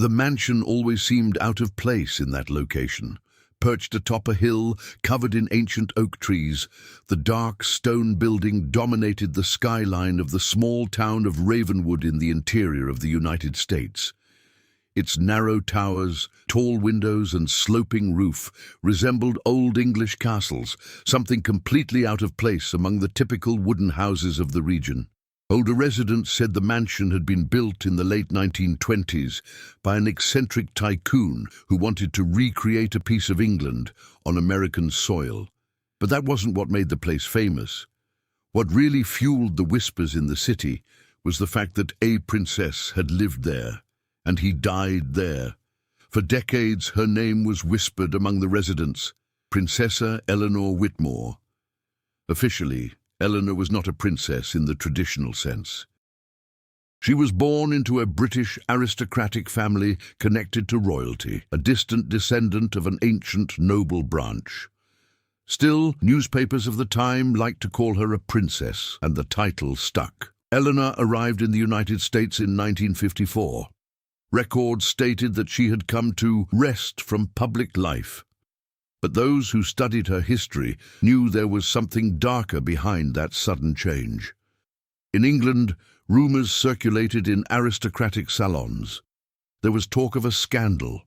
The mansion always seemed out of place in that location. Perched atop a hill covered in ancient oak trees, the dark stone building dominated the skyline of the small town of Ravenwood in the interior of the United States. Its narrow towers, tall windows and sloping roof resembled old English castles, something completely out of place among the typical wooden houses of the region. Older residents said the mansion had been built in the late 1920s by an eccentric tycoon who wanted to recreate a piece of England on American soil. But that wasn't what made the place famous. What really fueled the whispers in the city was the fact that a princess had lived there, and he died there. For decades, her name was whispered among the residents, Princessa Eleanor Whitmore. Officially, Eleanor was not a princess in the traditional sense. She was born into a British aristocratic family connected to royalty, a distant descendant of an ancient noble branch. Still, newspapers of the time liked to call her a princess, and the title stuck. Eleanor arrived in the United States in 1954. Records stated that she had come to rest from public life. But those who studied her history knew there was something darker behind that sudden change. In England, rumours circulated in aristocratic salons. There was talk of a scandal.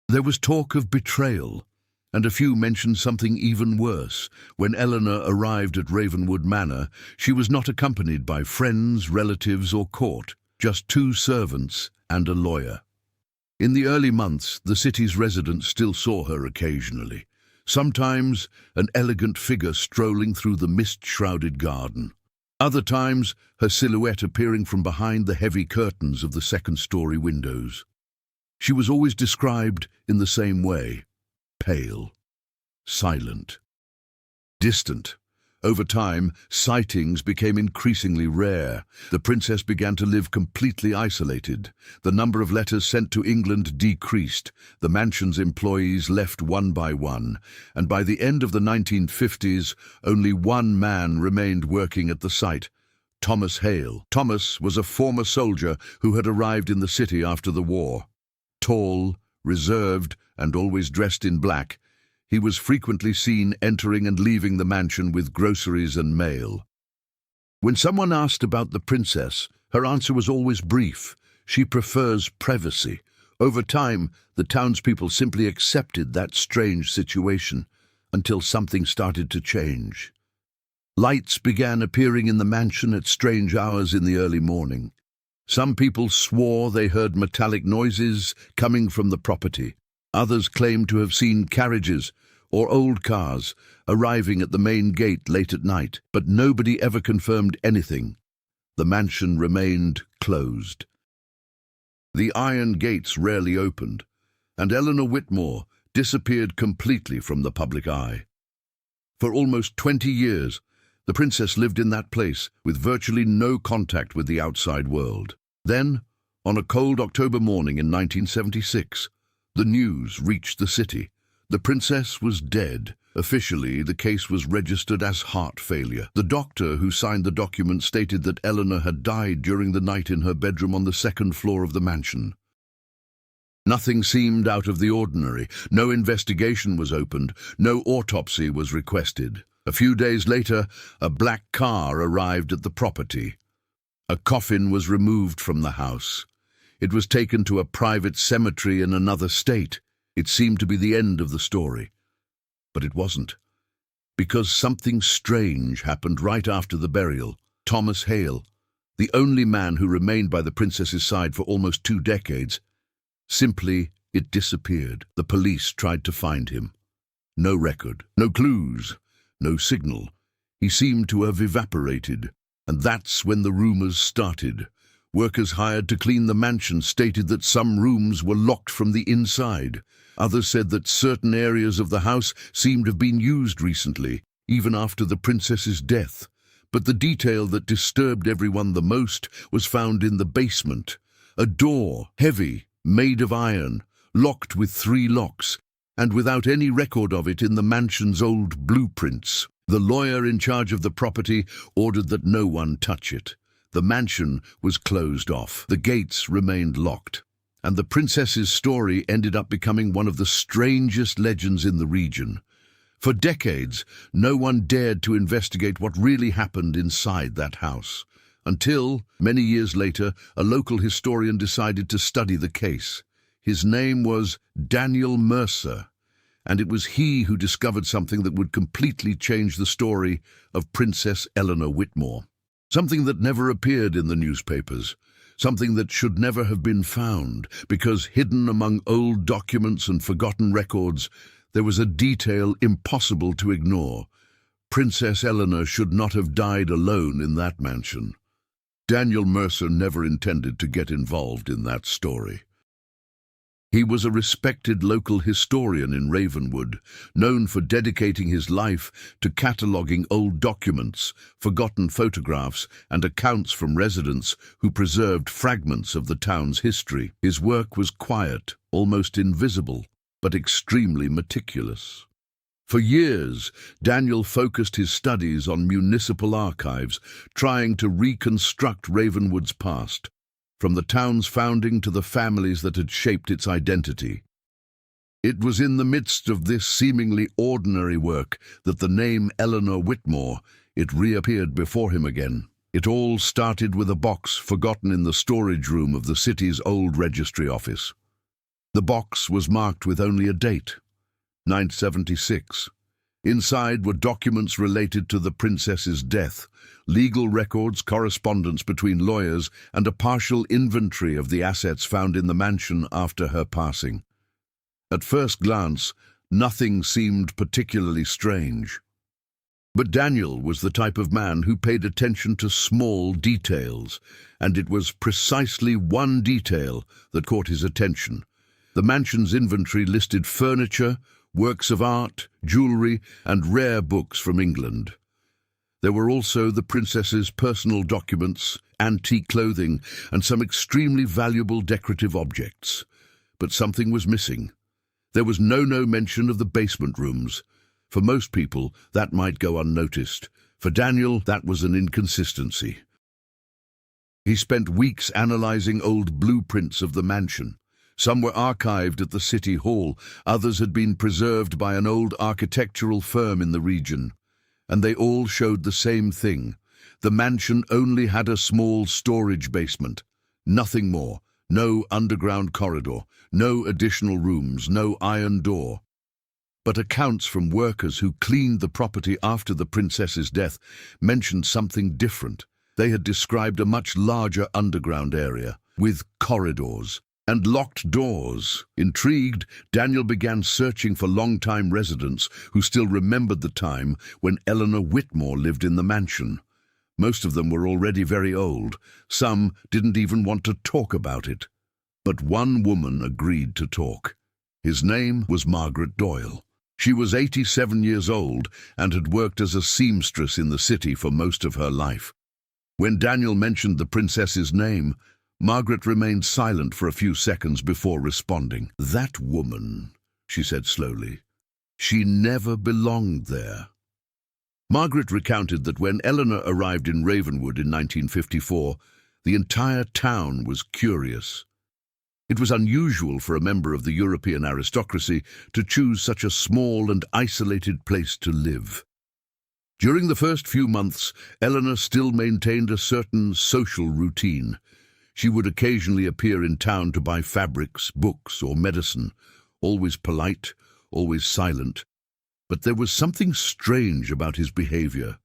There was talk of betrayal. And a few mentioned something even worse. When Eleanor arrived at Ravenwood Manor, she was not accompanied by friends, relatives, or court, just 2 servants and a lawyer. In the early months, the city's residents still saw her occasionally. Sometimes, an elegant figure strolling through the mist-shrouded garden. Other times, her silhouette appearing from behind the heavy curtains of the second-story windows. She was always described in the same way: pale, silent, distant. Over time, sightings became increasingly rare. The princess began to live completely isolated. The number of letters sent to England decreased. The mansion's employees left one by one. And by the end of the 1950s, only one man remained working at the site: Thomas Hale. Thomas was a former soldier who had arrived in the city after the war. Tall, reserved, and always dressed in black, he was frequently seen entering and leaving the mansion with groceries and mail. When someone asked about the princess, her answer was always brief: she prefers privacy. Over time, the townspeople simply accepted that strange situation, until something started to change. Lights began appearing in the mansion at strange hours in the early morning. Some people swore they heard metallic noises coming from the property. Others claimed to have seen carriages or old cars arriving at the main gate late at night, but nobody ever confirmed anything. The mansion remained closed. The iron gates rarely opened, and Eleanor Whitmore disappeared completely from the public eye. For almost 20 years, the princess lived in that place with virtually no contact with the outside world. Then, on a cold October morning in 1976, the news reached the city. The princess was dead. Officially, the case was registered as heart failure. The doctor who signed the document stated that Eleanor had died during the night in her bedroom on the 2nd floor of the mansion. Nothing seemed out of the ordinary. No investigation was opened. No autopsy was requested. A few days later, a black car arrived at the property. A coffin was removed from the house. It was taken to a private cemetery in another state. It seemed to be the end of the story. But it wasn't. Because something strange happened right after the burial. Thomas Hale, the only man who remained by the princess's side for almost 2 decades, it disappeared. The police tried to find him. No record, no clues, no signal. He seemed to have evaporated. And that's when the rumors started. Workers hired to clean the mansion stated that some rooms were locked from the inside. Others said that certain areas of the house seemed to have been used recently, even after the princess's death. But the detail that disturbed everyone the most was found in the basement. A door, heavy, made of iron, locked with 3 locks, and without any record of it in the mansion's old blueprints. The lawyer in charge of the property ordered that no one touch it. The mansion was closed off. The gates remained locked. and the princess's story ended up becoming one of the strangest legends in the region. For decades, no one dared to investigate what really happened inside that house, until, many years later, a local historian decided to study the case. His name was Daniel Mercer, and it was he who discovered something that would completely change the story of Princess Eleanor Whitmore. Something that never appeared in the newspapers, something that should never have been found, because hidden among old documents and forgotten records, there was a detail impossible to ignore. Princess Eleanor should not have died alone in that mansion. Daniel Mercer never intended to get involved in that story. He was a respected local historian in Ravenwood, known for dedicating his life to cataloguing old documents, forgotten photographs, and accounts from residents who preserved fragments of the town's history. His work was quiet, almost invisible, but extremely meticulous. For years, Daniel focused his studies on municipal archives, trying to reconstruct Ravenwood's past, from the town's founding to the families that had shaped its identity. It was in the midst of this seemingly ordinary work that the name Eleanor Whitmore, it reappeared before him again. It all started with a box forgotten in the storage room of the city's old registry office. The box was marked with only a date, 976. Inside were documents related to the princess's death, legal records, correspondence between lawyers, and a partial inventory of the assets found in the mansion after her passing. At first glance, nothing seemed particularly strange. But Daniel was the type of man who paid attention to small details, and it was precisely one detail that caught his attention. The mansion's inventory listed furniture, works of art, jewelry, and rare books from England. There were also the princess's personal documents, antique clothing, and some extremely valuable decorative objects. But something was missing. There was no mention of the basement rooms. For most people, that might go unnoticed. For Daniel, that was an inconsistency. He spent weeks analyzing old blueprints of the mansion. Some were archived at the City Hall, others had been preserved by an old architectural firm in the region. And they all showed the same thing. The mansion only had a small storage basement. Nothing more. No underground corridor. No additional rooms. No iron door. But accounts from workers who cleaned the property after the princess's death mentioned something different. They had described a much larger underground area, with corridors and locked doors. Intrigued, Daniel began searching for long-time residents who still remembered the time when Eleanor Whitmore lived in the mansion. Most of them were already very old. Some didn't even want to talk about it. But one woman agreed to talk. His name was Margaret Doyle. She was 87 years old and had worked as a seamstress in the city for most of her life. When Daniel mentioned the princess's name, Margaret remained silent for a few seconds before responding. "That woman," she said slowly, "she never belonged there." Margaret recounted that when Eleanor arrived in Ravenwood in 1954, the entire town was curious. It was unusual for a member of the European aristocracy to choose such a small and isolated place to live. During the first few months, Eleanor still maintained a certain social routine. She would occasionally appear in town to buy fabrics, books, or medicine, always polite, always silent. But there was something strange about his behavior.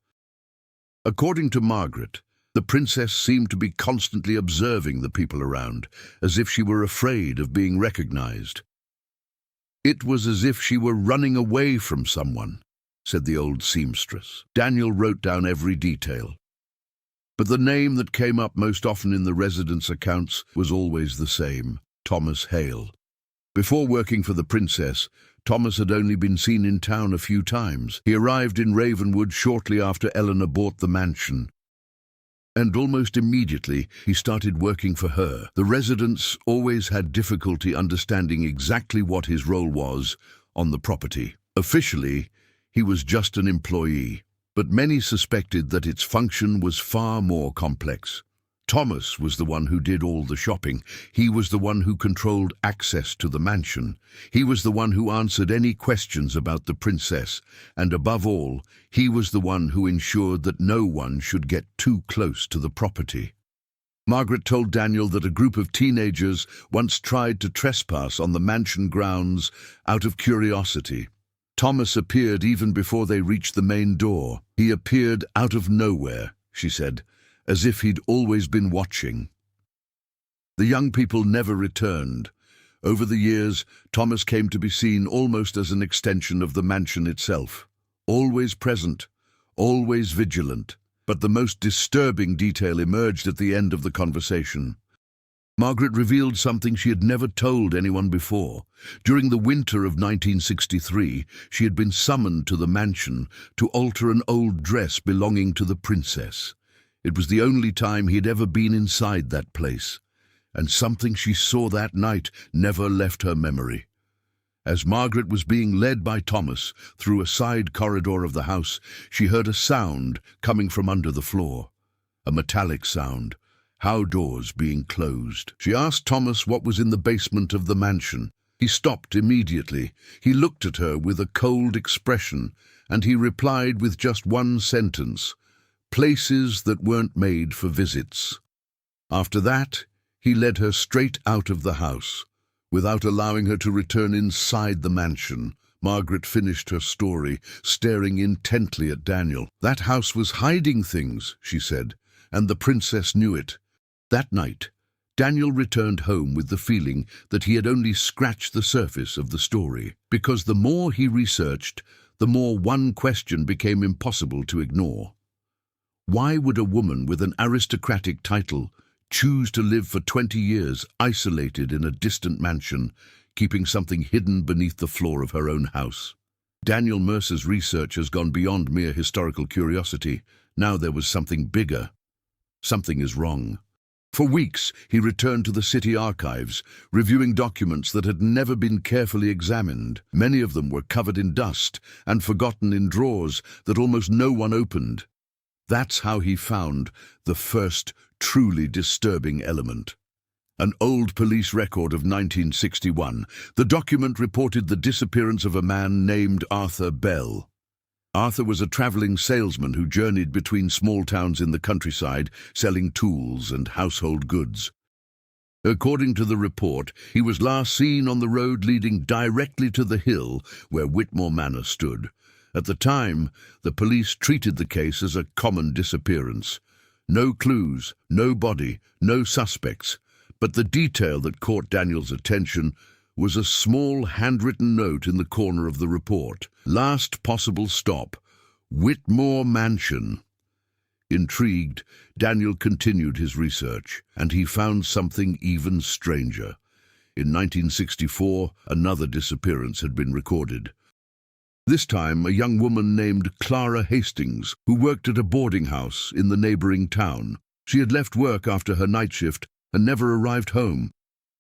According to Margaret, the princess seemed to be constantly observing the people around, as if she were afraid of being recognized. "It was as if she were running away from someone," said the old seamstress. Daniel wrote down every detail. But the name that came up most often in the residents' accounts was always the same: Thomas Hale. Before working for the princess, Thomas had only been seen in town a few times. He arrived in Ravenwood shortly after Eleanor bought the mansion. And almost immediately, he started working for her. The residents always had difficulty understanding exactly what his role was on the property. Officially, he was just an employee, but many suspected that its function was far more complex. Thomas was the one who did all the shopping. He was the one who controlled access to the mansion. He was the one who answered any questions about the princess. And above all, he was the one who ensured that no one should get too close to the property. Margaret told Daniel that a group of teenagers once tried to trespass on the mansion grounds out of curiosity. Thomas appeared even before they reached the main door. He appeared out of nowhere, she said, as if he'd always been watching. The young people never returned. Over the years, Thomas came to be seen almost as an extension of the mansion itself. Always present, always vigilant. But the most disturbing detail emerged at the end of the conversation. Margaret revealed something she had never told anyone before. During the winter of 1963, she had been summoned to the mansion to alter an old dress belonging to the princess. It was the only time he had ever been inside that place, and something she saw that night never left her memory. As Margaret was being led by Thomas through a side corridor of the house, she heard a sound coming from under the floor. A metallic sound, how doors being closed. She asked Thomas what was in the basement of the mansion. He stopped immediately. He looked at her with a cold expression, and he replied with just one sentence: "Places that weren't made for visits." After that, he led her straight out of the house. Without allowing her to return inside the mansion, Margaret finished her story, staring intently at Daniel. "That house was hiding things," she said, "and the princess knew it." That night, Daniel returned home with the feeling that he had only scratched the surface of the story, because the more he researched, the more one question became impossible to ignore. Why would a woman with an aristocratic title choose to live for 20 years isolated in a distant mansion, keeping something hidden beneath the floor of her own house? Daniel Mercer's research has gone beyond mere historical curiosity. Now there was something bigger. Something is wrong. For weeks, he returned to the city archives, reviewing documents that had never been carefully examined. Many of them were covered in dust and forgotten in drawers that almost no one opened. That's how he found the first truly disturbing element. An old police record of 1961. The document reported the disappearance of a man named Arthur Bell. Arthur was a traveling salesman who journeyed between small towns in the countryside, selling tools and household goods. According to the report, he was last seen on the road leading directly to the hill where Whitmore Manor stood. At the time, the police treated the case as a common disappearance. No clues, no body, no suspects. But the detail that caught Daniel's attention was a small handwritten note in the corner of the report. Last possible stop, Whitmore Mansion. Intrigued, Daniel continued his research, and he found something even stranger. In 1964, another disappearance had been recorded. This time, a young woman named Clara Hastings, who worked at a boarding house in the neighboring town. She had left work after her night shift and never arrived home.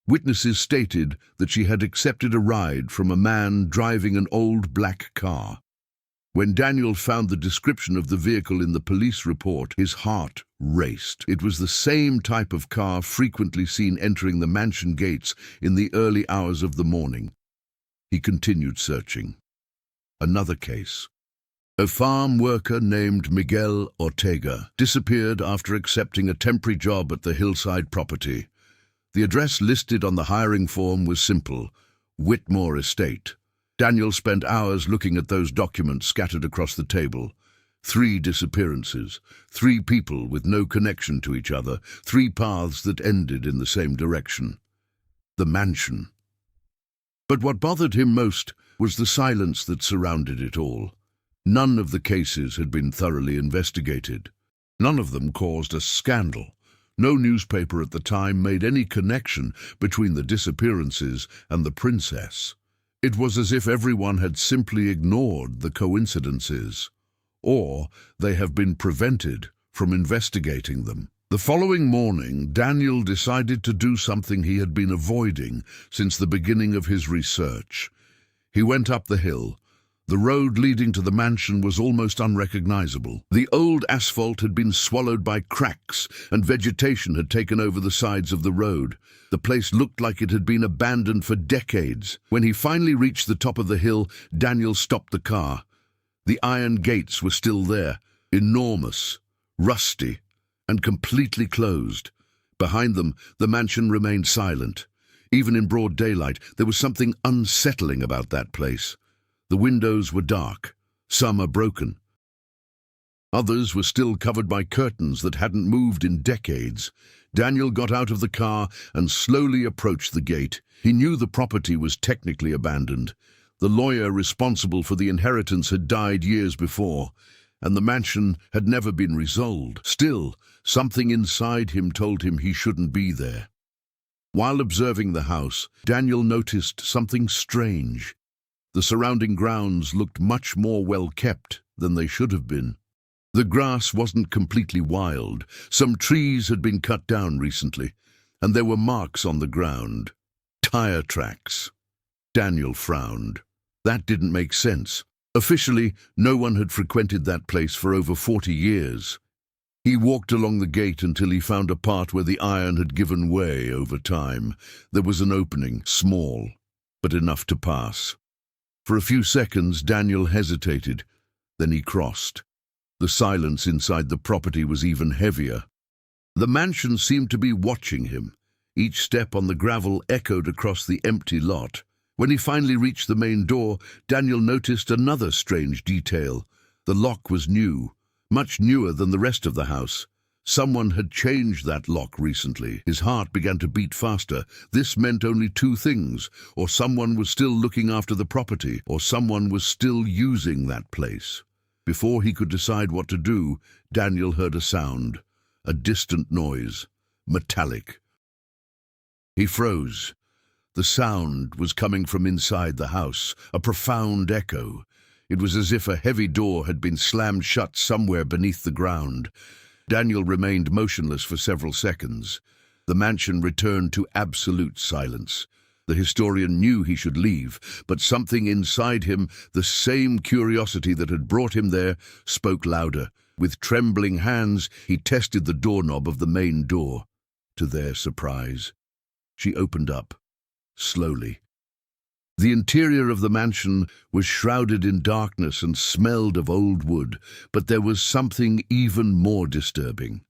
Witnesses stated that she had accepted a ride from a man driving an old black car. When Daniel found the description of the vehicle in the police report, his heart raced. It was the same type of car frequently seen entering the mansion gates in the early hours of the morning. He continued searching. Another case. A farm worker named Miguel Ortega disappeared after accepting a temporary job at the hillside property. The address listed on the hiring form was simple: Whitmore Estate. Daniel spent hours looking at those documents scattered across the table. 3 disappearances, 3 people with no connection to each other, 3 paths that ended in the same direction. The mansion. But what bothered him most was the silence that surrounded it all. None of the cases had been thoroughly investigated. None of them caused a scandal. No newspaper at the time made any connection between the disappearances and the princess. It was as if everyone had simply ignored the coincidences, or they have been prevented from investigating them. The following morning, Daniel decided to do something he had been avoiding since the beginning of his research. He went up the hill. The road leading to the mansion was almost unrecognizable. The old asphalt had been swallowed by cracks, and vegetation had taken over the sides of the road. The place looked like it had been abandoned for decades. When he finally reached the top of the hill, Daniel stopped the car. The iron gates were still there, enormous, rusty, and completely closed. Behind them, the mansion remained silent. Even in broad daylight, there was something unsettling about that place. The windows were dark, some are broken. Others were still covered by curtains that hadn't moved in decades. Daniel got out of the car and slowly approached the gate. He knew the property was technically abandoned. The lawyer responsible for the inheritance had died years before, and the mansion had never been resold. Still, something inside him told him he shouldn't be there. While observing the house, Daniel noticed something strange. The surrounding grounds looked much more well-kept than they should have been. The grass wasn't completely wild. Some trees had been cut down recently, and there were marks on the ground. Tire tracks. Daniel frowned. That didn't make sense. Officially, no one had frequented that place for over 40 years. He walked along the gate until he found a part where the iron had given way over time. There was an opening, small, but enough to pass. For a few seconds, Daniel hesitated. Then he crossed. The silence inside the property was even heavier. The mansion seemed to be watching him. Each step on the gravel echoed across the empty lot. When he finally reached the main door, Daniel noticed another strange detail. The lock was new, much newer than the rest of the house. Someone had changed that lock recently. His heart began to beat faster. This meant only two things: or someone was still looking after the property, or someone was still using that place. Before he could decide what to do, Daniel heard a sound, a distant noise, metallic. He froze. The sound was coming from inside the house, a profound echo. It was as if a heavy door had been slammed shut somewhere beneath the ground. Daniel remained motionless for several seconds. The mansion returned to absolute silence. The historian knew he should leave, but something inside him, the same curiosity that had brought him there, spoke louder. With trembling hands, he tested the doorknob of the main door. To their surprise, she opened up, slowly. The interior of the mansion was shrouded in darkness and smelled of old wood, but there was something even more disturbing.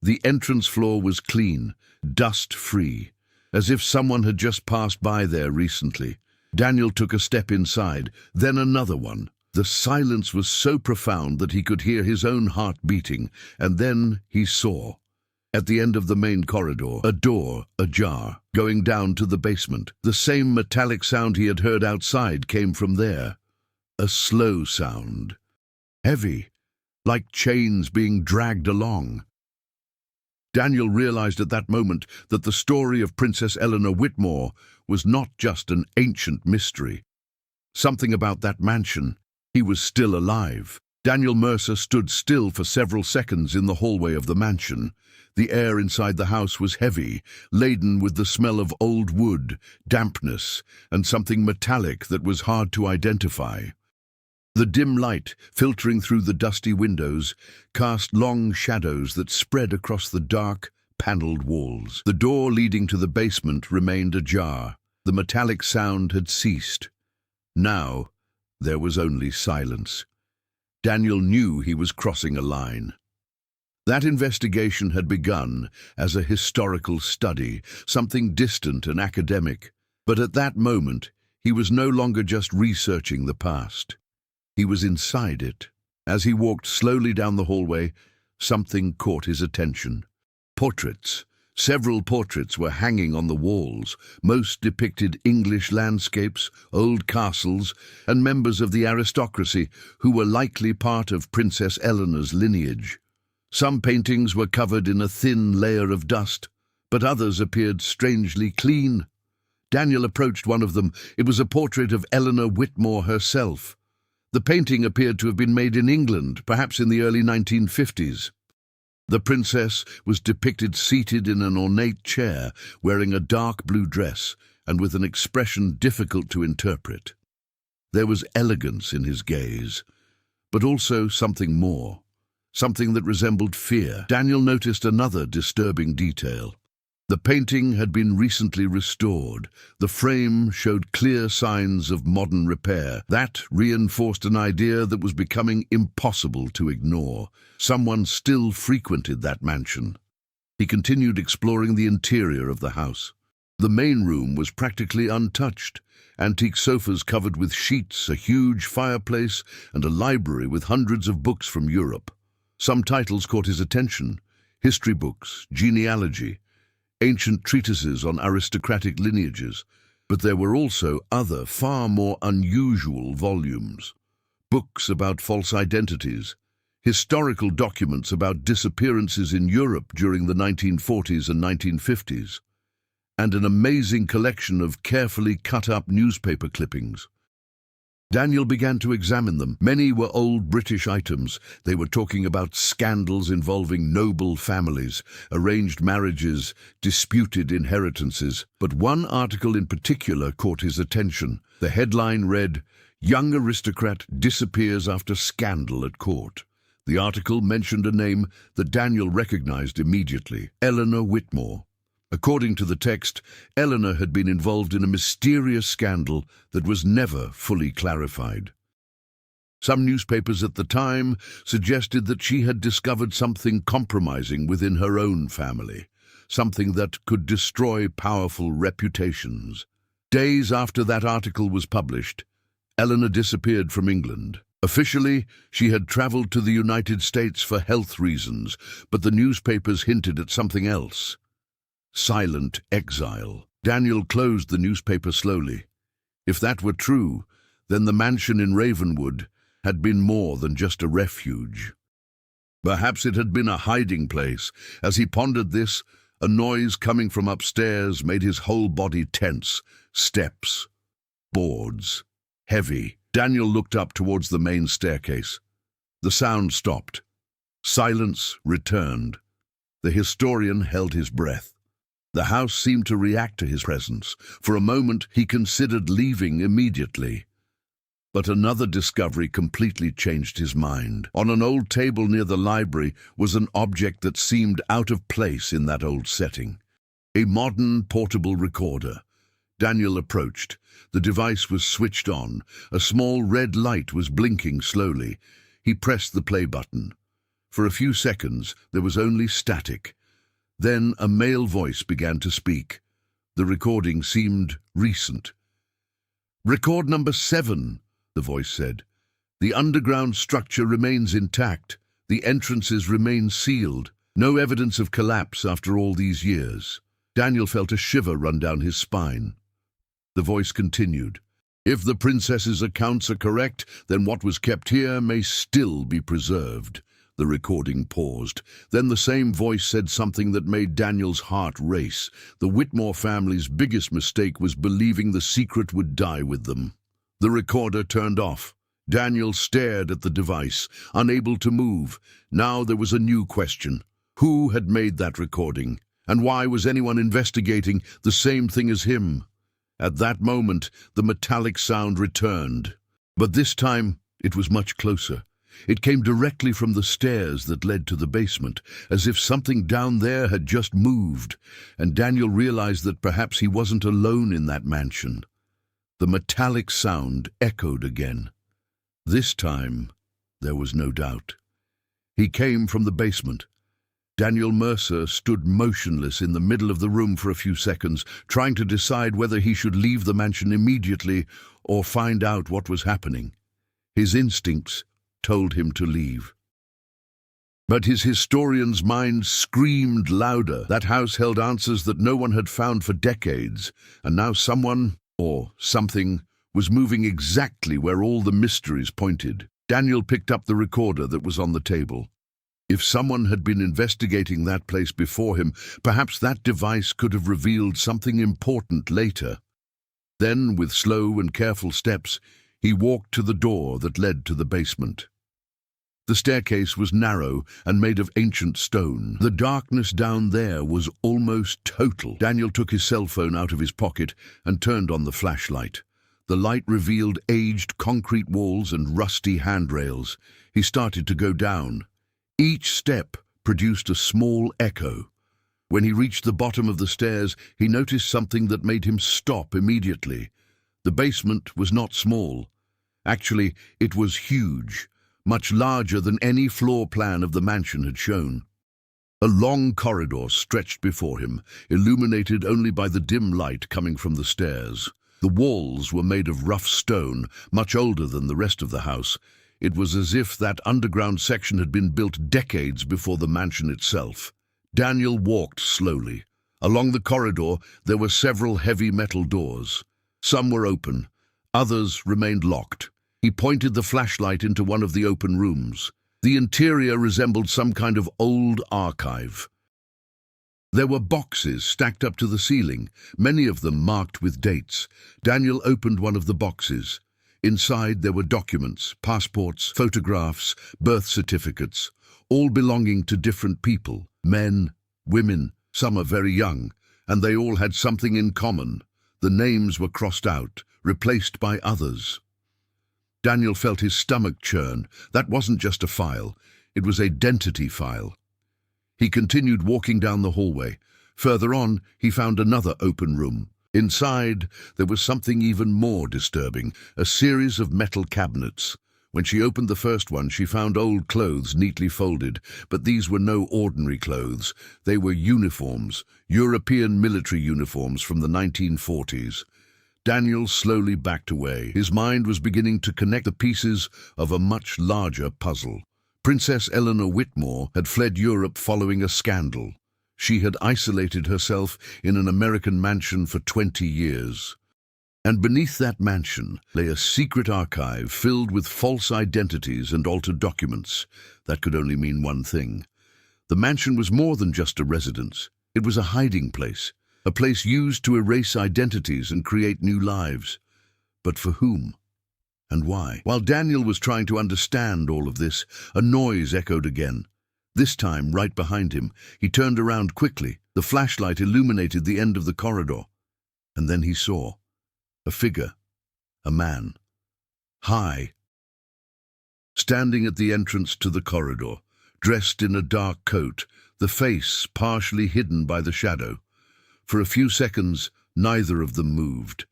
The entrance floor was clean, dust-free, as if someone had just passed by there recently. Daniel took a step inside, then another one. The silence was so profound that he could hear his own heart beating, and then he saw. At the end of the main corridor, a door ajar, going down to the basement. The same metallic sound he had heard outside came from there. A slow sound. Heavy, like chains being dragged along. Daniel realized at that moment that the story of Princess Eleanor Whitmore was not just an ancient mystery. Something about that mansion. He was still alive. Daniel Mercer stood still for several seconds in the hallway of the mansion. The air inside the house was heavy, laden with the smell of old wood, dampness, and something metallic that was hard to identify. The dim light, filtering through the dusty windows, cast long shadows that spread across the dark, paneled walls. The door leading to the basement remained ajar. The metallic sound had ceased. Now, there was only silence. Daniel knew he was crossing a line. That investigation had begun as a historical study, something distant and academic. But at that moment, he was no longer just researching the past. He was inside it. As he walked slowly down the hallway, something caught his attention. Portraits. Several portraits were hanging on the walls. Most depicted English landscapes, old castles, and members of the aristocracy who were likely part of Princess Eleanor's lineage. Some paintings were covered in a thin layer of dust, but others appeared strangely clean. Daniel approached one of them. It was a portrait of Eleanor Whitmore herself. The painting appeared to have been made in England, perhaps in the early 1950s. The princess was depicted seated in an ornate chair, wearing a dark blue dress, and with an expression difficult to interpret. There was elegance in his gaze, but also something more, something that resembled fear. Daniel noticed another disturbing detail. The painting had been recently restored. The frame showed clear signs of modern repair. That reinforced an idea that was becoming impossible to ignore. Someone still frequented that mansion. He continued exploring the interior of the house. The main room was practically untouched. Antique sofas covered with sheets, a huge fireplace, and a library with hundreds of books from Europe. Some titles caught his attention: history books, genealogy, ancient treatises on aristocratic lineages. But there were also other, far more unusual volumes. Books about false identities, historical documents about disappearances in Europe during the 1940s and 1950s, and an amazing collection of carefully cut-up newspaper clippings. Daniel began to examine them. Many were old British items. They were talking about scandals involving noble families, arranged marriages, disputed inheritances. But one article in particular caught his attention. The headline read, "Young aristocrat disappears after scandal at court." The article mentioned a name that Daniel recognized immediately: Eleanor Whitmore. According to the text, Eleanor had been involved in a mysterious scandal that was never fully clarified. Some newspapers at the time suggested that she had discovered something compromising within her own family, something that could destroy powerful reputations. Days after that article was published, Eleanor disappeared from England. Officially, she had traveled to the United States for health reasons, but the newspapers hinted at something else: silent exile. Daniel closed the newspaper slowly. If that were true, then the mansion in Ravenwood had been more than just a refuge. Perhaps it had been a hiding place. As he pondered this, a noise coming from upstairs made his whole body tense. Steps, boards, heavy. Daniel looked up towards the main staircase. The sound stopped. Silence returned. The historian held his breath. The house seemed to react to his presence. For a moment, he considered leaving immediately. But another discovery completely changed his mind. On an old table near the library was an object that seemed out of place in that old setting: a modern portable recorder. Daniel approached. The device was switched on. A small red light was blinking slowly. He pressed the play button. For a few seconds, there was only static. Then a male voice began to speak. The recording seemed recent. "Record number 7, the voice said. "The underground structure remains intact. The entrances remain sealed. No evidence of collapse after all these years." Daniel felt a shiver run down his spine. The voice continued. "If the princess's accounts are correct, then what was kept here may still be preserved." The recording paused. Then the same voice said something that made Daniel's heart race. The Whitmore family's biggest mistake was believing the secret would die with them. The recorder turned off. Daniel stared at the device, unable to move. Now there was a new question. Who had made that recording? And why was anyone investigating the same thing as him? At that moment, the metallic sound returned. But this time, it was much closer. It came directly from the stairs that led to the basement, as if something down there had just moved, and Daniel realized that perhaps he wasn't alone in that mansion. The metallic sound echoed again. This time, there was no doubt. He came from the basement. Daniel Mercer stood motionless in the middle of the room for a few seconds, trying to decide whether he should leave the mansion immediately or find out what was happening. His instincts told him to leave. But his historian's mind screamed louder. That house held answers that no one had found for decades, and now someone, or something, was moving exactly where all the mysteries pointed. Daniel picked up the recorder that was on the table. If someone had been investigating that place before him, perhaps that device could have revealed something important later. Then, with slow and careful steps, he walked to the door that led to the basement. The staircase was narrow and made of ancient stone. The darkness down there was almost total. Daniel took his cell phone out of his pocket and turned on the flashlight. The light revealed aged concrete walls and rusty handrails. He started to go down. Each step produced a small echo. When he reached the bottom of the stairs, he noticed something that made him stop immediately. The basement was not small. Actually, it was huge, much larger than any floor plan of the mansion had shown. A long corridor stretched before him, illuminated only by the dim light coming from the stairs. The walls were made of rough stone, much older than the rest of the house. It was as if that underground section had been built decades before the mansion itself. Daniel walked slowly. Along the corridor, there were several heavy metal doors. Some were open, others remained locked. He pointed the flashlight into one of the open rooms. The interior resembled some kind of old archive. There were boxes stacked up to the ceiling, many of them marked with dates. Daniel opened one of the boxes. Inside there were documents, passports, photographs, birth certificates, all belonging to different people, men, women, some are very young, and they all had something in common. The names were crossed out, replaced by others. Daniel felt his stomach churn. That wasn't just a file, it was a identity file. He continued walking down the hallway. Further on, he found another open room. Inside, there was something even more disturbing, a series of metal cabinets. When she opened the first one, she found old clothes neatly folded, but these were no ordinary clothes. They were uniforms, European military uniforms from the 1940s. Daniel slowly backed away. His mind was beginning to connect the pieces of a much larger puzzle. Princess Eleanor Whitmore had fled Europe following a scandal. She had isolated herself in an American mansion for 20 years. And beneath that mansion lay a secret archive filled with false identities and altered documents. That could only mean one thing. The mansion was more than just a residence. It was a hiding place, a place used to erase identities and create new lives. But for whom? And why? While Daniel was trying to understand all of this, a noise echoed again. This time, right behind him, he turned around quickly. The flashlight illuminated the end of the corridor. And then he saw a figure, a man, high, standing at the entrance to the corridor, dressed in a dark coat, the face partially hidden by the shadow. For a few seconds, neither of them moved.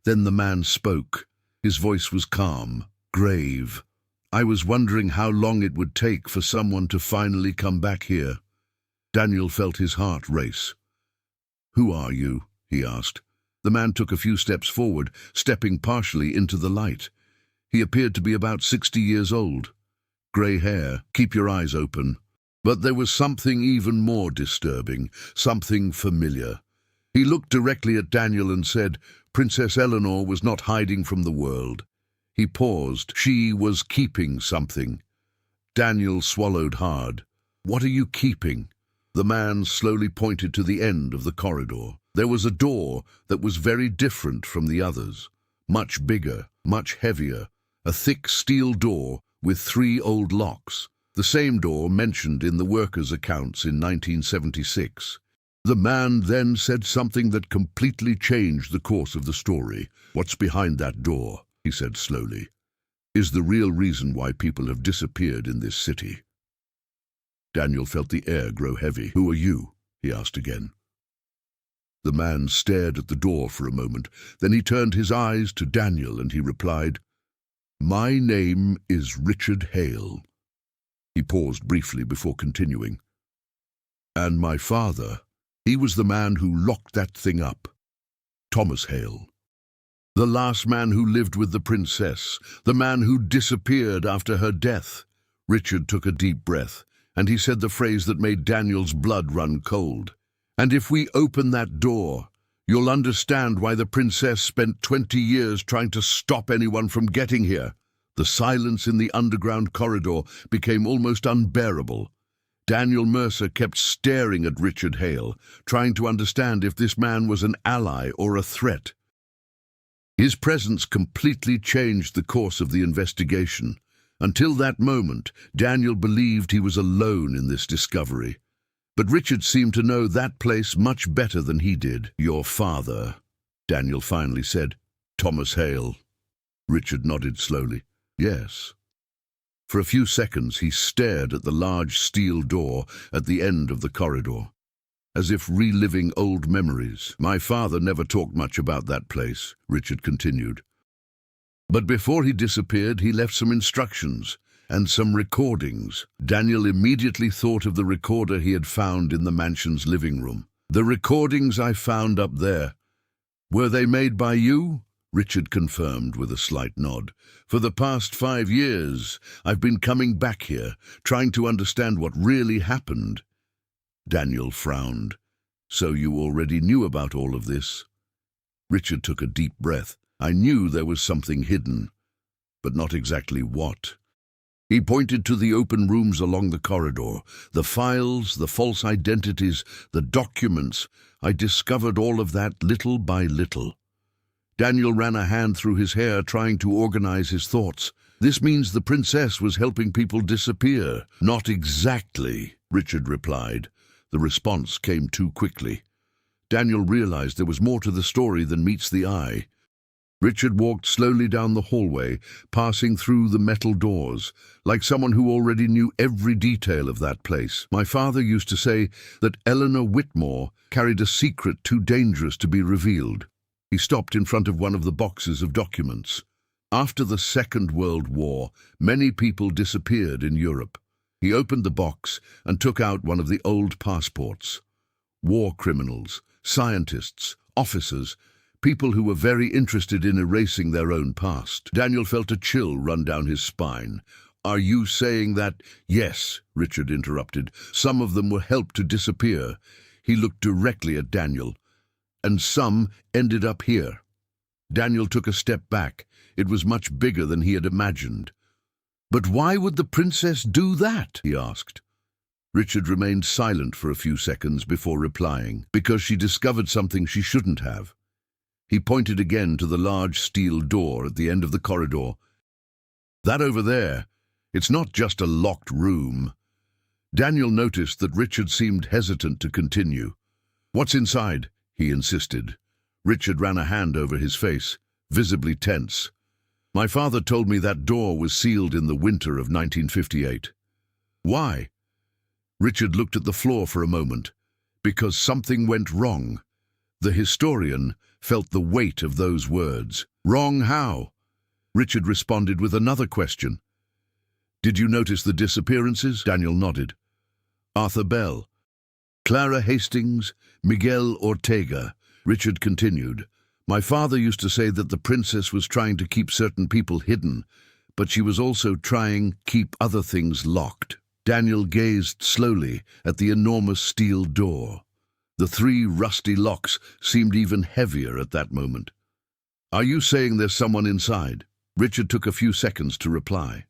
Then the man spoke. His voice was calm, grave. "I was wondering how long it would take for someone to finally come back here." Daniel felt his heart race. "Who are you?" he asked. The man took a few steps forward, stepping partially into the light. He appeared to be about 60 years old. Grey hair, keep your eyes open. But there was something even more disturbing, something familiar. He looked directly at Daniel and said, Princess Eleanor was not hiding from the world. He paused. She was keeping something. Daniel swallowed hard. "What are you keeping?" The man slowly pointed to the end of the corridor. There was a door that was very different from the others. Much bigger, much heavier. A thick steel door with 3 old locks. The same door mentioned in the workers' accounts in 1976. The man then said something that completely changed the course of the story. "What's behind that door," he said slowly, "is the real reason why people have disappeared in this city." Daniel felt the air grow heavy. "Who are you?" he asked again. The man stared at the door for a moment. Then he turned his eyes to Daniel and he replied, "My name is Richard Hale." He paused briefly before continuing. "And my father, he was the man who locked that thing up. Thomas Hale. The last man who lived with the princess, the man who disappeared after her death." Richard took a deep breath, and he said the phrase that made Daniel's blood run cold. "And if we open that door, you'll understand why the princess spent 20 years trying to stop anyone from getting here." The silence in the underground corridor became almost unbearable. Daniel Mercer kept staring at Richard Hale, trying to understand if this man was an ally or a threat. His presence completely changed the course of the investigation. Until that moment, Daniel believed he was alone in this discovery. But Richard seemed to know that place much better than he did. "Your father," Daniel finally said. Thomas Hale. Richard nodded slowly. Yes. For a few seconds he stared at the large steel door at the end of the corridor, as if reliving old memories. My father never talked much about that place, Richard continued. But before he disappeared, he left some instructions and some recordings. Daniel immediately thought of the recorder he had found in the mansion's living room. The recordings I found up there, were they made by you? Richard confirmed with a slight nod. For the past 5 years, I've been coming back here, trying to understand what really happened. Daniel frowned. So you already knew about all of this? Richard took a deep breath. I knew there was something hidden, but not exactly what. He pointed to the open rooms along the corridor, the files, the false identities, the documents. I discovered all of that little by little. Daniel ran a hand through his hair, trying to organize his thoughts. This means the princess was helping people disappear. Not exactly, Richard replied. The response came too quickly. Daniel realized there was more to the story than meets the eye. Richard walked slowly down the hallway, passing through the metal doors, like someone who already knew every detail of that place. My father used to say that Eleanor Whitmore carried a secret too dangerous to be revealed. He stopped in front of one of the boxes of documents. After the Second World War, many people disappeared in Europe. He opened the box and took out one of the old passports. War criminals, scientists, officers, people who were very interested in erasing their own past. Daniel felt a chill run down his spine. Are you saying that? Yes, Richard interrupted. Some of them were helped to disappear. He looked directly at Daniel. And some ended up here. Daniel took a step back. It was much bigger than he had imagined. But why would the princess do that? He asked. Richard remained silent for a few seconds before replying. Because she discovered something she shouldn't have. He pointed again to the large steel door at the end of the corridor. That over there, it's not just a locked room. Daniel noticed that Richard seemed hesitant to continue. What's inside? He insisted. Richard ran a hand over his face, visibly tense. My father told me that door was sealed in the winter of 1958. Why? Richard looked at the floor for a moment. Because something went wrong. The historian felt the weight of those words. Wrong how? Richard responded with another question. Did you notice the disappearances? Daniel nodded. Arthur Bell, Clara Hastings, Miguel Ortega. Richard continued. My father used to say that the princess was trying to keep certain people hidden, but she was also trying to keep other things locked. Daniel gazed slowly at the enormous steel door. The 3 rusty locks seemed even heavier at that moment. Are you saying there's someone inside? Richard took a few seconds to reply.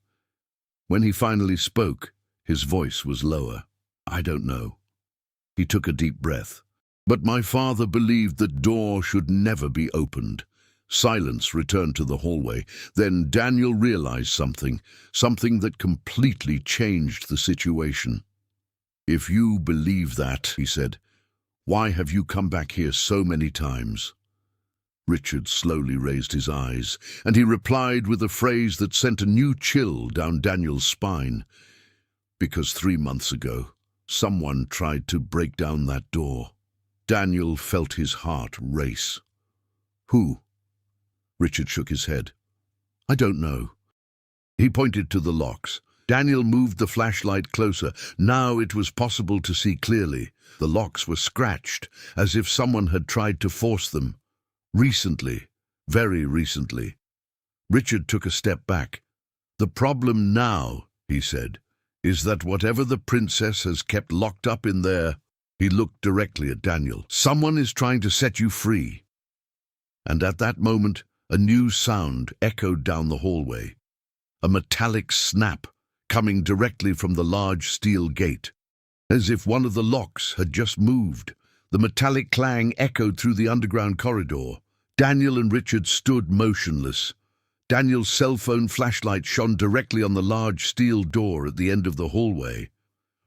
When he finally spoke, his voice was lower. I don't know. He took a deep breath. But my father believed the door should never be opened. Silence returned to the hallway. Then Daniel realized something that completely changed the situation. If you believe that, he said, why have you come back here so many times? Richard slowly raised his eyes, and he replied with a phrase that sent a new chill down Daniel's spine. Because 3 months ago, someone tried to break down that door. Daniel felt his heart race. Who? Richard shook his head. I don't know. He pointed to the locks. Daniel moved the flashlight closer. Now it was possible to see clearly. The locks were scratched, as if someone had tried to force them. Recently, very recently. Richard took a step back. The problem now, he said, is that whatever the princess has kept locked up in there, he looked directly at Daniel. Someone is trying to set you free. And at that moment, a new sound echoed down the hallway. A metallic snap coming directly from the large steel gate. As if one of the locks had just moved, the metallic clang echoed through the underground corridor. Daniel and Richard stood motionless. Daniel's cell phone flashlight shone directly on the large steel door at the end of the hallway.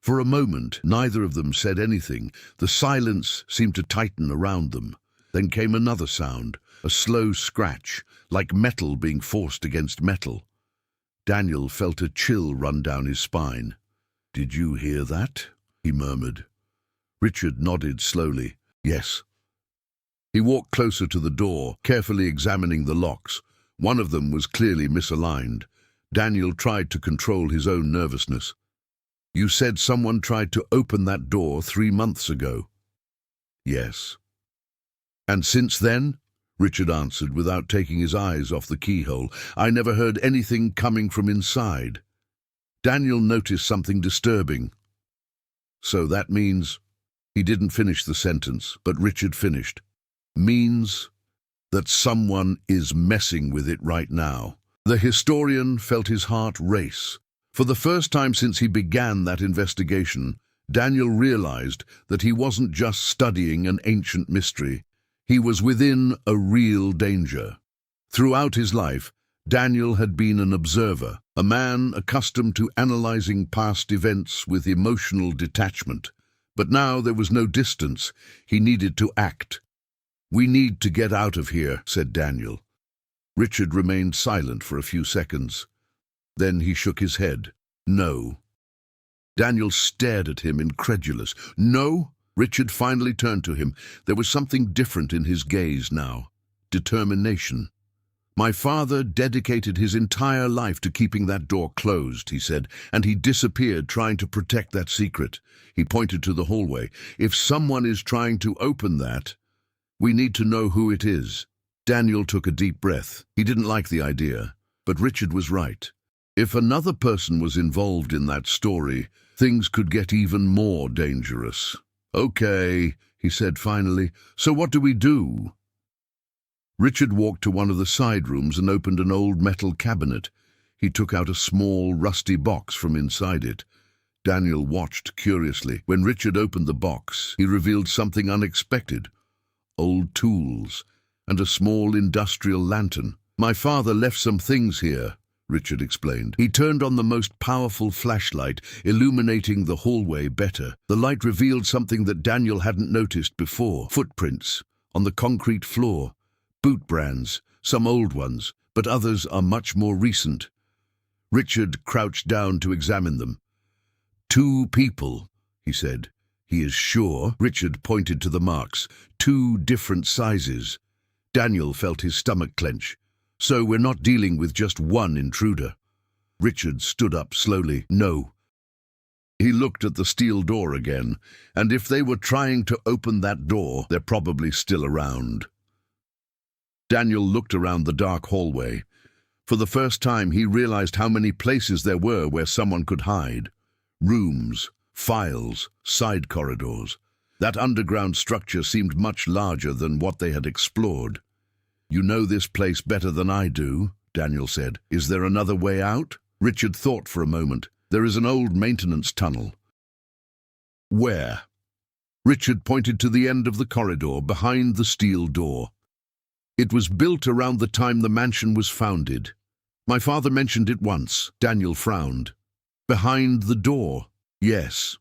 For a moment, neither of them said anything. The silence seemed to tighten around them. Then came another sound, a slow scratch, like metal being forced against metal. Daniel felt a chill run down his spine. "Did you hear that?" he murmured. Richard nodded slowly. "Yes." He walked closer to the door, carefully examining the locks. One of them was clearly misaligned. Daniel tried to control his own nervousness. "You said someone tried to open that door 3 months ago." "Yes." "And since then?" Richard answered without taking his eyes off the keyhole. "I never heard anything coming from inside." Daniel noticed something disturbing. "So that means—" He didn't finish the sentence, but Richard finished. "Means that someone is messing with it right now." The historian felt his heart race. For the first time since he began that investigation, Daniel realized that he wasn't just studying an ancient mystery. He was within a real danger. Throughout his life, Daniel had been an observer, a man accustomed to analyzing past events with emotional detachment. But now there was no distance. He needed to act. "We need to get out of here," said Daniel. Richard remained silent for a few seconds. Then he shook his head. "No." Daniel stared at him, incredulous. "No?" Richard finally turned to him. There was something different in his gaze now. Determination. "My father dedicated his entire life to keeping that door closed," he said, "and he disappeared trying to protect that secret." He pointed to the hallway. "If someone is trying to open that, we need to know who it is." Daniel took a deep breath. He didn't like the idea, but Richard was right. If another person was involved in that story, things could get even more dangerous. "Okay," he said finally, "so what do we do?" Richard walked to one of the side rooms and opened an old metal cabinet. He took out a small, rusty box from inside it. Daniel watched curiously. When Richard opened the box, he revealed something unexpected. Old tools and a small industrial lantern. "My father left some things here," Richard explained. He turned on the most powerful flashlight, illuminating the hallway better. The light revealed something that Daniel hadn't noticed before. Footprints on the concrete floor. Boot brands, some old ones, but others are much more recent. Richard crouched down to examine them. "2 people," he said. "He is sure." Richard pointed to the marks. 2 different sizes. Daniel felt his stomach clench. "So we're not dealing with just one intruder." Richard stood up slowly. "No." He looked at the steel door again, and if they were trying to open that door, they're probably still around. Daniel looked around the dark hallway. For the first time, he realized how many places there were where someone could hide. Rooms, files, side corridors. That underground structure seemed much larger than what they had explored. "You know this place better than I do," Daniel said. "Is there another way out?" Richard thought for a moment. "There is an old maintenance tunnel." "Where?" Richard pointed to the end of the corridor, behind the steel door. "It was built around the time the mansion was founded. My father mentioned it once." Daniel frowned. "Behind the door?" "Yes."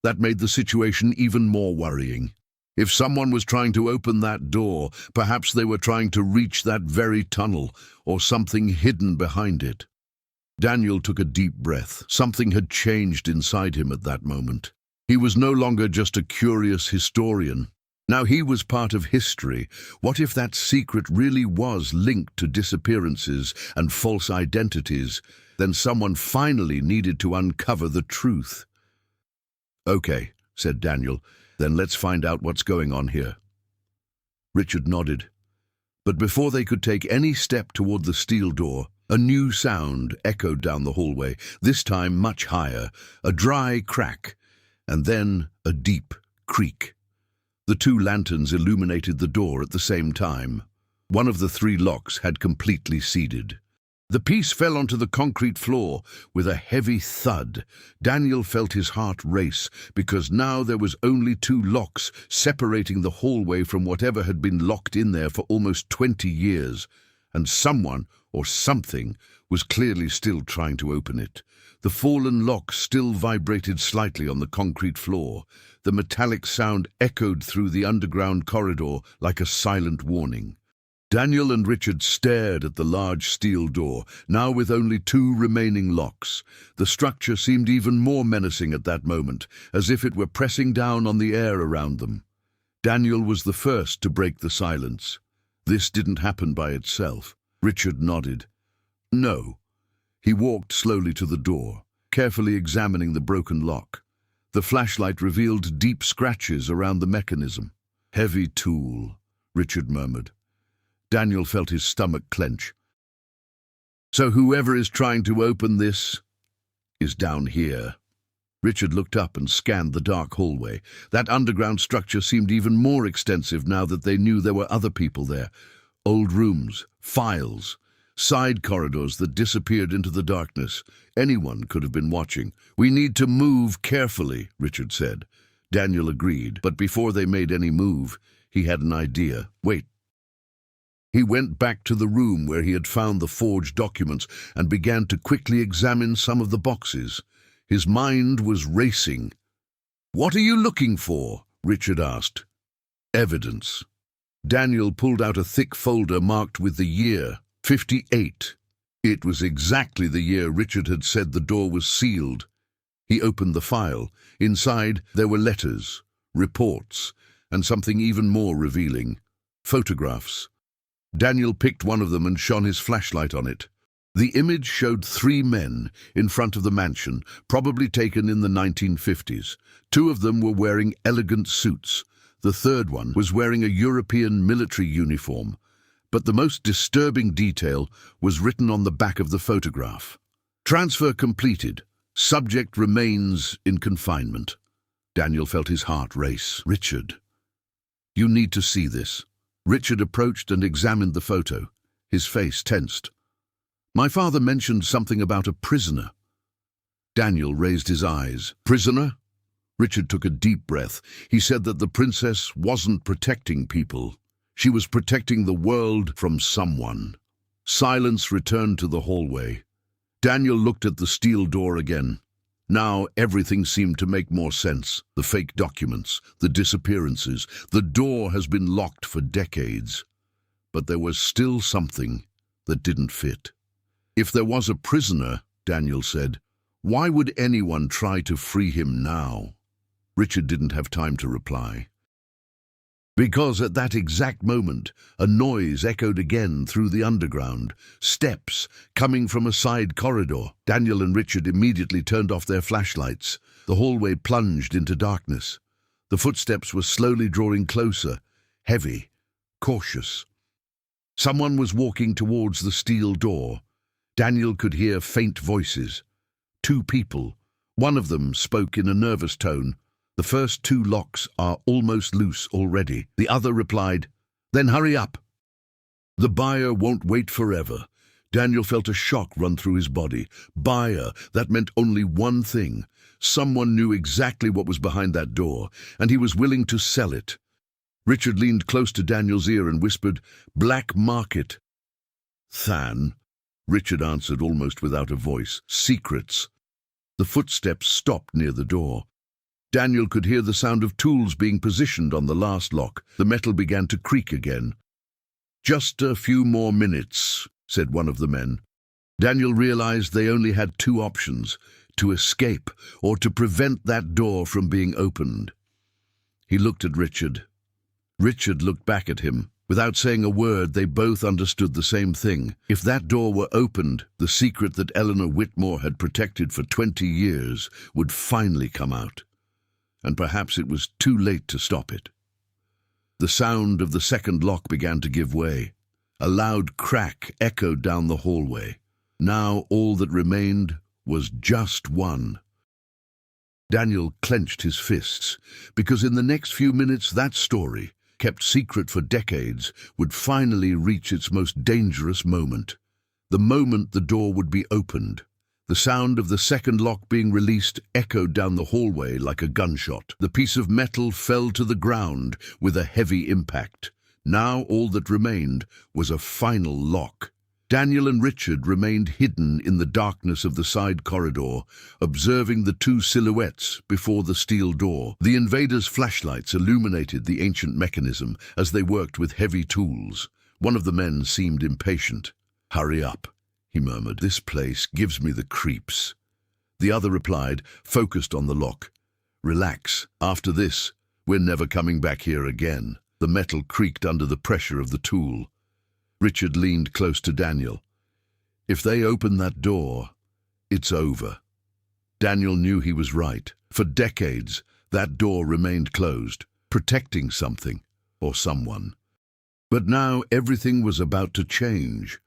That made the situation even more worrying. If someone was trying to open that door, perhaps they were trying to reach that very tunnel, or something hidden behind it. Daniel took a deep breath. Something had changed inside him at that moment. He was no longer just a curious historian. Now he was part of history. What if that secret really was linked to disappearances and false identities? Then someone finally needed to uncover the truth. "Okay," said Daniel. "Then let's find out what's going on here." Richard nodded. But before they could take any step toward the steel door, a new sound echoed down the hallway, this time much higher, a dry crack, and then a deep creak. The 2 lanterns illuminated the door at the same time. One of the 3 locks had completely ceded. The piece fell onto the concrete floor with a heavy thud. Daniel felt his heart race, because now there was only 2 locks separating the hallway from whatever had been locked in there for almost 20 years. and someone or something was clearly still trying to open it. The fallen lock still vibrated slightly on the concrete floor. The metallic sound echoed through the underground corridor like a silent warning. Daniel and Richard stared at the large steel door, now with only 2 remaining locks. The structure seemed even more menacing at that moment, as if it were pressing down on the air around them. Daniel was the first to break the silence. This didn't happen by itself. Richard nodded. No. He walked slowly to the door, carefully examining the broken lock. The flashlight revealed deep scratches around the mechanism. Heavy tool, Richard murmured. Daniel felt his stomach clench. So whoever is trying to open this is down here. Richard looked up and scanned the dark hallway. That underground structure seemed even more extensive now that they knew there were other people there. Old rooms, files, side corridors that disappeared into the darkness. Anyone could have been watching. We need to move carefully, Richard said. Daniel agreed, but before they made any move, he had an idea. Wait. He went back to the room where he had found the forged documents and began to quickly examine some of the boxes. His mind was racing. "What are you looking for?" Richard asked. "Evidence." Daniel pulled out a thick folder marked with the year, 58. It was exactly the year Richard had said the door was sealed. He opened the file. Inside, there were letters, reports, and something even more revealing. Photographs. Daniel picked one of them and shone his flashlight on it. The image showed 3 men in front of the mansion, probably taken in the 1950s. 2 of them were wearing elegant suits. The third one was wearing a European military uniform. But the most disturbing detail was written on the back of the photograph. Transfer completed. Subject remains in confinement. Daniel felt his heart race. "Richard, you need to see this." Richard approached and examined the photo. His face tensed. "My father mentioned something about a prisoner." Daniel raised his eyes. "Prisoner?" Richard took a deep breath. He said that the princess wasn't protecting people. She was protecting the world from someone. Silence returned to the hallway. Daniel looked at the steel door again. Now everything seemed to make more sense. The fake documents, the disappearances. The door has been locked for decades. But there was still something that didn't fit. If there was a prisoner, Daniel said, why would anyone try to free him now? Richard didn't have time to reply. Because at that exact moment, a noise echoed again through the underground. Steps coming from a side corridor. Daniel and Richard immediately turned off their flashlights. The hallway plunged into darkness. The footsteps were slowly drawing closer, heavy, cautious. Someone was walking towards the steel door. Daniel could hear faint voices. 2 people. One of them spoke in a nervous tone. "The first 2 locks are almost loose already." The other replied, "Then hurry up." The buyer won't wait forever. Daniel felt a shock run through his body. Buyer, that meant only one thing. Someone knew exactly what was behind that door, and he was willing to sell it. Richard leaned close to Daniel's ear and whispered, "Black market." "Than," Richard answered almost without a voice. "Secrets." The footsteps stopped near the door. Daniel could hear the sound of tools being positioned on the last lock. The metal began to creak again. "Just a few more minutes," said one of the men. Daniel realized they only had 2 options, to escape or to prevent that door from being opened. He looked at Richard. Richard looked back at him. Without saying a word, they both understood the same thing. If that door were opened, the secret that Eleanor Whitmore had protected for 20 years would finally come out. And perhaps it was too late to stop it. The sound of the second lock began to give way. A loud crack echoed down the hallway. Now all that remained was just one. Daniel clenched his fists, because in the next few minutes that story, kept secret for decades, would finally reach its most dangerous moment. The moment the door would be opened. The sound of the second lock being released echoed down the hallway like a gunshot. The piece of metal fell to the ground with a heavy impact. Now all that remained was a final lock. Daniel and Richard remained hidden in the darkness of the side corridor, observing the two silhouettes before the steel door. The invaders' flashlights illuminated the ancient mechanism as they worked with heavy tools. One of the men seemed impatient. "Hurry up," he murmured. "This place gives me the creeps." The other replied, focused on the lock. "Relax. After this, we're never coming back here again." The metal creaked under the pressure of the tool. Richard leaned close to Daniel. "If they open that door, it's over." Daniel knew he was right. For decades, that door remained closed, protecting something or someone. But now everything was about to change.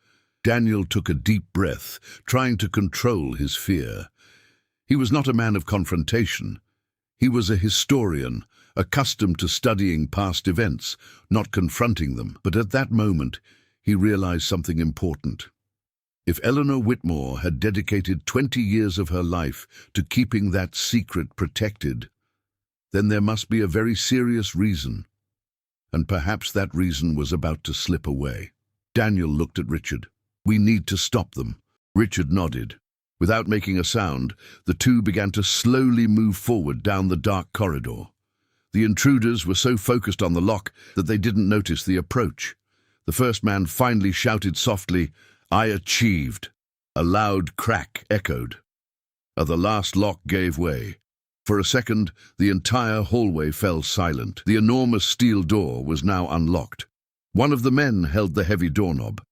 Daniel took a deep breath, trying to control his fear. He was not a man of confrontation. He was a historian, accustomed to studying past events, not confronting them. But at that moment, he realized something important. If Eleanor Whitmore had dedicated 20 years of her life to keeping that secret protected, then there must be a very serious reason. And perhaps that reason was about to slip away. Daniel looked at Richard. "We need to stop them." Richard nodded. Without making a sound, the two began to slowly move forward down the dark corridor. The intruders were so focused on the lock that they didn't notice the approach. The first man finally shouted softly, "I achieved." A loud crack echoed. The last lock gave way. For a second, the entire hallway fell silent. The enormous steel door was now unlocked. One of the men held the heavy doorknob.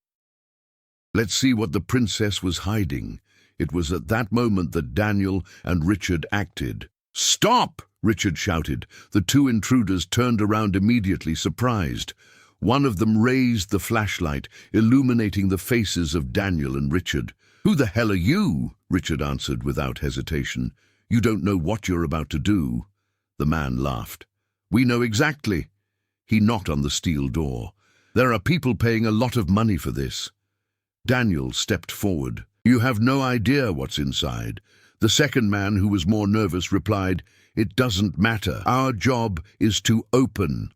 Let's see what the princess was hiding. It was at that moment that Daniel and Richard acted. "Stop!" Richard shouted. The two intruders turned around immediately, surprised. One of them raised the flashlight, illuminating the faces of Daniel and Richard. "Who the hell are you?" Richard answered without hesitation. "You don't know what you're about to do." The man laughed. "We know exactly." He knocked on the steel door. "There are people paying a lot of money for this." Daniel stepped forward. "You have no idea what's inside." The second man, who was more nervous, replied, "It doesn't matter. Our job is to open."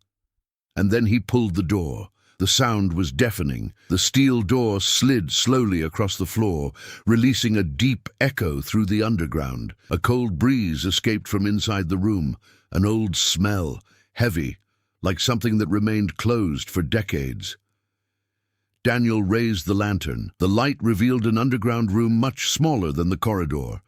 And then he pulled the door. The sound was deafening. The steel door slid slowly across the floor, releasing a deep echo through the underground. A cold breeze escaped from inside the room, an old smell, heavy, like something that remained closed for decades. Daniel raised the lantern. The light revealed an underground room much smaller than the corridor.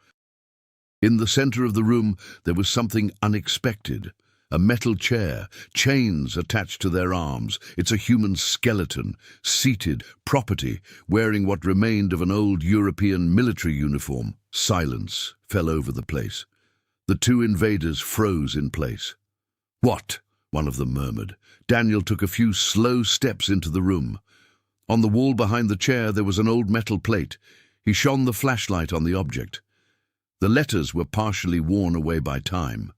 In the center of the room, there was something unexpected. A metal chair, chains attached to their arms. It's a human skeleton, seated, property, wearing what remained of an old European military uniform. Silence fell over the place. The two invaders froze in place. "What?" one of them murmured. Daniel took a few slow steps into the room. On the wall behind the chair there was an old metal plate. He shone the flashlight on the object. The letters were partially worn away by time,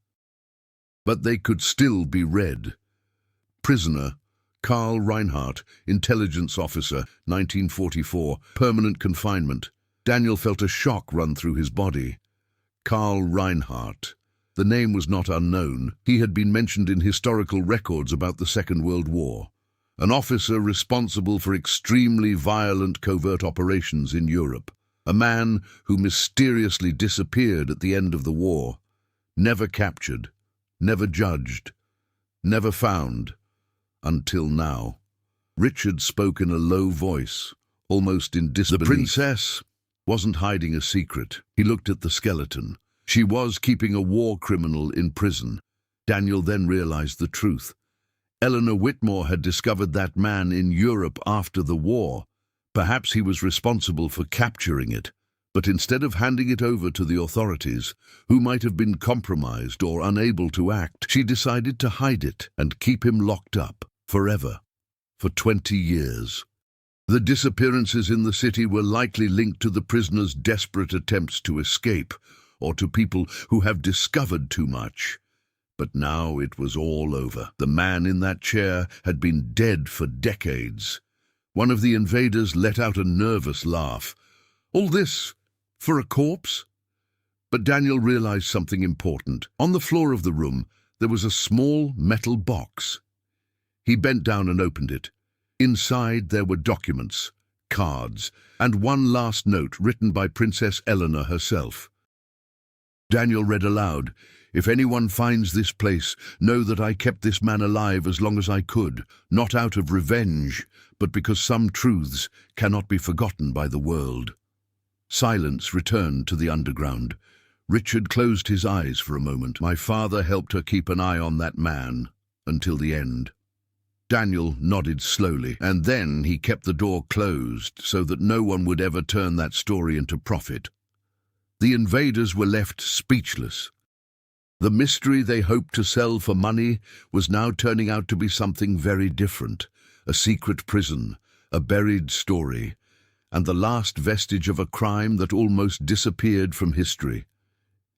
but they could still be read. Prisoner, Karl Reinhardt, intelligence officer, 1944, permanent confinement. Daniel felt a shock run through his body. Karl Reinhardt. The name was not unknown. He had been mentioned in historical records about the Second World War. An officer responsible for extremely violent covert operations in Europe. A man who mysteriously disappeared at the end of the war. Never captured. Never judged, never found, until now. Richard spoke in a low voice, almost in disbelief. The princess wasn't hiding a secret. He looked at the skeleton. She was keeping a war criminal in prison. Daniel then realized the truth. Eleanor Whitmore had discovered that man in Europe after the war. Perhaps he was responsible for capturing it. But instead of handing it over to the authorities, who might have been compromised or unable to act, she decided to hide it and keep him locked up forever, for 20 years. The disappearances in the city were likely linked to the prisoner's desperate attempts to escape, or to people who have discovered too much. But now it was all over. The man in that chair had been dead for decades. One of the invaders let out a nervous laugh. "All this for a corpse?" But Daniel realized something important. On the floor of the room, there was a small metal box. He bent down and opened it. Inside there were documents, cards, and one last note written by Princess Eleanor herself. Daniel read aloud, "If anyone finds this place, know that I kept this man alive as long as I could, not out of revenge, but because some truths cannot be forgotten by the world." Silence returned to the underground. Richard closed his eyes for a moment. "My father helped her keep an eye on that man until the end." Daniel nodded slowly, and then he kept the door closed so that no one would ever turn that story into profit. The invaders were left speechless. The mystery they hoped to sell for money was now turning out to be something very different: a secret prison, a buried story, and the last vestige of a crime that almost disappeared from history.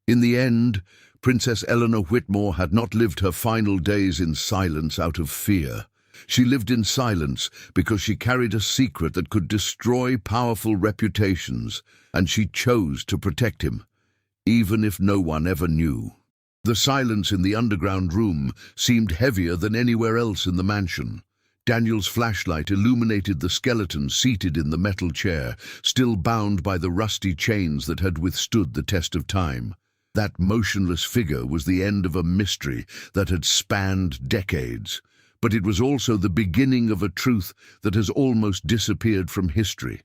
In the end, Princess Eleanor Whitmore had not lived her final days in silence out of fear. She lived in silence because she carried a secret that could destroy powerful reputations, and she chose to protect him, even if no one ever knew. The silence in the underground room seemed heavier than anywhere else in the mansion. Daniel's flashlight illuminated the skeleton seated in the metal chair, still bound by the rusty chains that had withstood the test of time. That motionless figure was the end of a mystery that had spanned decades, but it was also the beginning of a truth that has almost disappeared from history.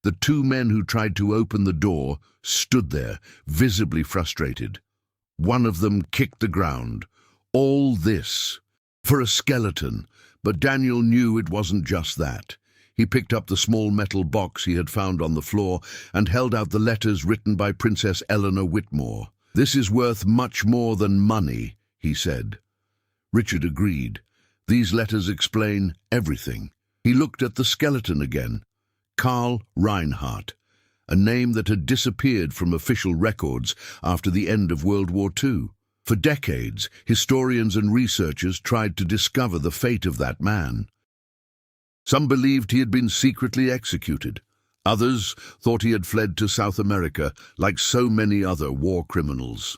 The two men who tried to open the door stood there, visibly frustrated. One of them kicked the ground. All this for a skeleton, but Daniel knew it wasn't just that. He picked up the small metal box he had found on the floor and held out the letters written by Princess Eleanor Whitmore. "This is worth much more than money," he said. Richard agreed. These letters explain everything. He looked at the skeleton again. Karl Reinhardt, a name that had disappeared from official records after the end of World War II. For decades, historians and researchers tried to discover the fate of that man. Some believed he had been secretly executed. Others thought he had fled to South America, like so many other war criminals.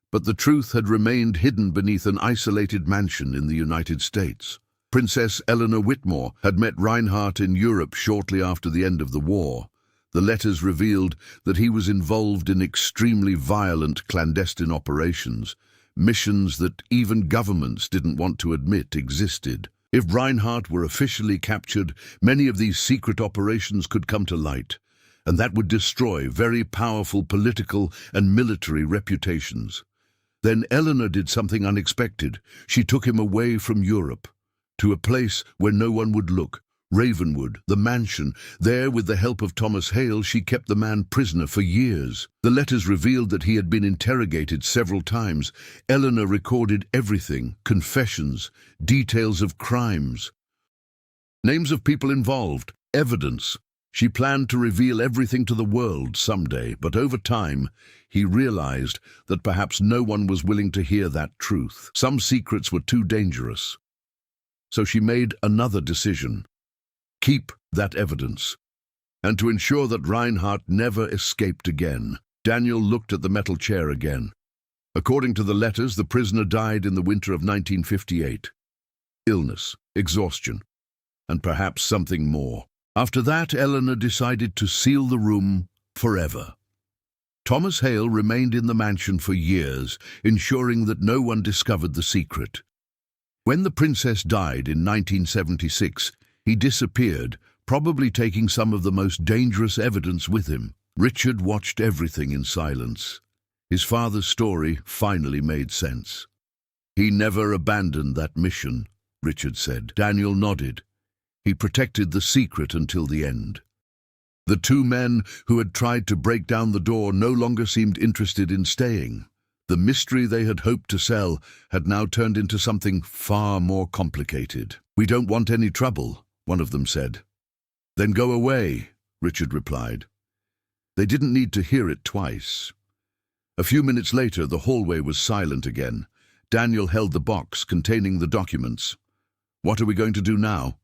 But the truth had remained hidden beneath an isolated mansion in the United States. Princess Eleanor Whitmore had met Reinhardt in Europe shortly after the end of the war. The letters revealed that he was involved in extremely violent clandestine operations, missions that even governments didn't want to admit existed. If Reinhardt were officially captured, many of these secret operations could come to light, and that would destroy very powerful political and military reputations. Then Eleanor did something unexpected. She took him away from Europe, to a place where no one would look. Ravenwood, the mansion. There, with the help of Thomas Hale, she kept the man prisoner for years. The letters revealed that he had been interrogated several times. Eleanor recorded everything: confessions, details of crimes, names of people involved, evidence. She planned to reveal everything to the world someday, but over time, he realized that perhaps no one was willing to hear that truth. Some secrets were too dangerous. So she made another decision: keep that evidence, and to ensure that Reinhardt never escaped again. Daniel looked at the metal chair again. According to the letters, the prisoner died in the winter of 1958. Illness, exhaustion, and perhaps something more. After that, Eleanor decided to seal the room forever. Thomas Hale remained in the mansion for years, ensuring that no one discovered the secret. When the princess died in 1976, he disappeared, probably taking some of the most dangerous evidence with him. Richard watched everything in silence. His father's story finally made sense. "He never abandoned that mission," Richard said. Daniel nodded. He protected the secret until the end. The two men who had tried to break down the door no longer seemed interested in staying. The mystery they had hoped to sell had now turned into something far more complicated. "We don't want any trouble," one of them said. "Then go away," Richard replied. They didn't need to hear it twice. A few minutes later, the hallway was silent again. Daniel held the box containing the documents. "What are we going to do now?"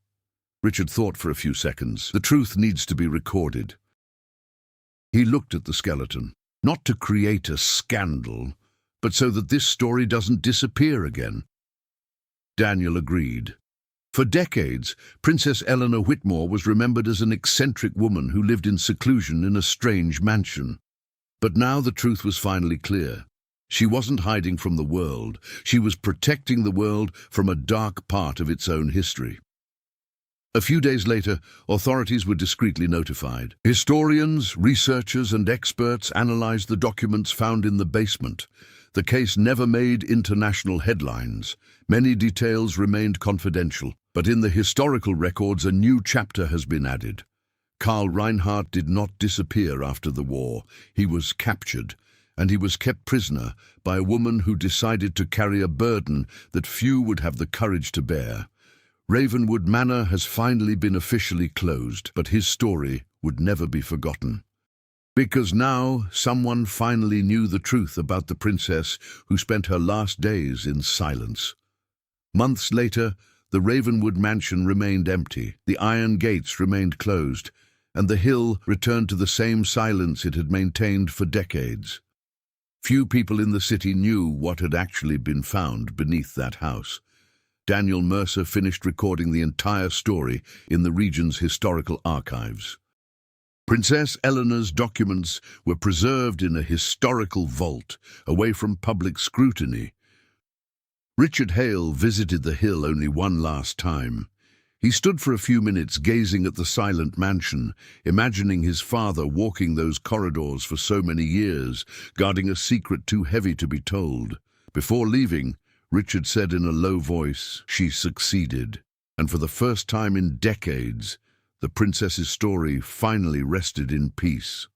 Richard thought for a few seconds. "The truth needs to be recorded." He looked at the skeleton, not to create a scandal, but so that this story doesn't disappear again. Daniel agreed. For decades, Princess Eleanor Whitmore was remembered as an eccentric woman who lived in seclusion in a strange mansion. But now the truth was finally clear. She wasn't hiding from the world. She was protecting the world from a dark part of its own history. A few days later, authorities were discreetly notified. Historians, researchers, and experts analyzed the documents found in the basement. The case never made international headlines. Many details remained confidential, but in the historical records a new chapter has been added. Karl Reinhardt did not disappear after the war. He was captured, and he was kept prisoner by a woman who decided to carry a burden that few would have the courage to bear. Ravenwood Manor has finally been officially closed, but his story would never be forgotten. Because now someone finally knew the truth about the princess who spent her last days in silence. Months later, the Ravenwood mansion remained empty, the iron gates remained closed, and the hill returned to the same silence it had maintained for decades. Few people in the city knew what had actually been found beneath that house. Daniel Mercer finished recording the entire story in the region's historical archives. Princess Eleanor's documents were preserved in a historical vault, away from public scrutiny. Richard Hale visited the hill only one last time. He stood for a few minutes gazing at the silent mansion, imagining his father walking those corridors for so many years, guarding a secret too heavy to be told. Before leaving, Richard said in a low voice, "She succeeded." And for the first time in decades, the princess's story finally rested in peace.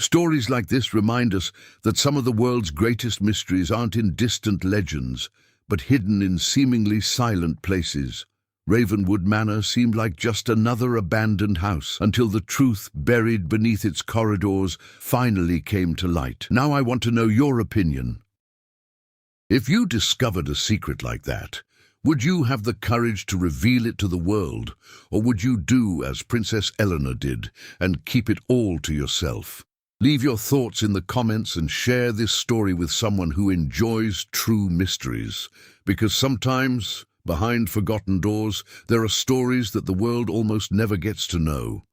Stories like this remind us that some of the world's greatest mysteries aren't in distant legends, but hidden in seemingly silent places. Ravenwood Manor seemed like just another abandoned house until the truth buried beneath its corridors finally came to light. Now I want to know your opinion. If you discovered a secret like that, would you have the courage to reveal it to the world, or would you do as Princess Eleanor did and keep it all to yourself? Leave your thoughts in the comments and share this story with someone who enjoys true mysteries, because sometimes, behind forgotten doors, there are stories that the world almost never gets to know.